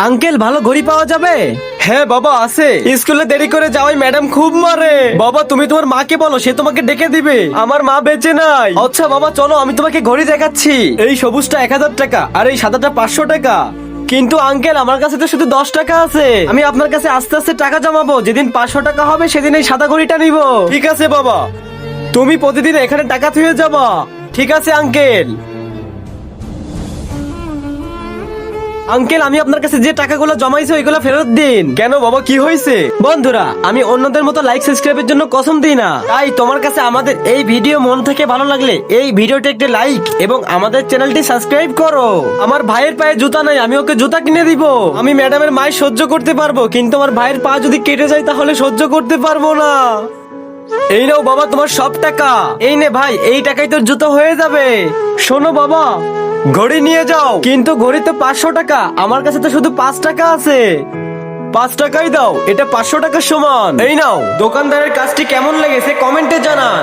Uncle ভালো ঘড়ি পাওয়া যাবে? হ্যাঁ বাবা আছে। স্কুলে দেরি করে যাওয়াই ম্যাডাম খুব মারে। বাবা তুমি তোমার মাকে বলো, সে তোমাকে ডেকে দিবে। আমার মা বেঁচে নাই। আচ্ছা বাবা চলো, আমি তোমাকে ঘড়ি দেখাচ্ছি। এই সবুজটা 1000 টাকা আর এই সাদাটা 500 টাকা। কিন্তু আঙ্কেল আমার কাছে তো শুধু 10 টাকা আছে। আমি আপনার কাছে আস্তে আস্তে টাকা জমাবো, যেদিন 500 টাকা হবে সেদিন এই সাদা ঘড়িটা নিব। ঠিক আছে বাবা, তুমি প্রতিদিন এখানে টাকা থুয়ে যাবা। ঠিক আছে আঙ্কেল। আঙ্কেল আমি আপনার কাছে যে টাকাগুলো জমাইছি ওইগুলো ফেরত দিন। কেন বাবা কি হয়েছে? বন্ধুরা আমি অন্যদের মতো লাইক সাবস্ক্রাইবের জন্য কসম দিই না, তাই তোমার কাছে আমাদের এই ভিডিও মন থেকে ভালো লাগলে এই ভিডিওতে একটা লাইক এবং আমাদের চ্যানেলটি সাবস্ক্রাইব করো। আমার ভাইয়ের পায়ে জুতা নাই, আমি ওকে জুতা কিনে দিব। আমি ম্যাডামের মায়ের সহ্য করতে পারবো, কিন্তু আমার ভাইয়ের পা যদি কেটে যায় তাহলে সহ্য করতে পারবো না। এই নাও বাবা তোমার সব টাকা। এই নে ভাই, এই টাকাই তোর জুতো হয়ে যাবে। শোনো বাবা, ঘড়ি নিয়ে যাও, কিন্তু ঘড়িতে 500 টাকা। আমার কাছে তো শুধু 5 টাকা আছে। 5 টাকাই দাও, এটা 500 টাকার সমান। এই নাও। দোকানদারের কাজটি কেমন লেগেছে কমেন্টে জানান।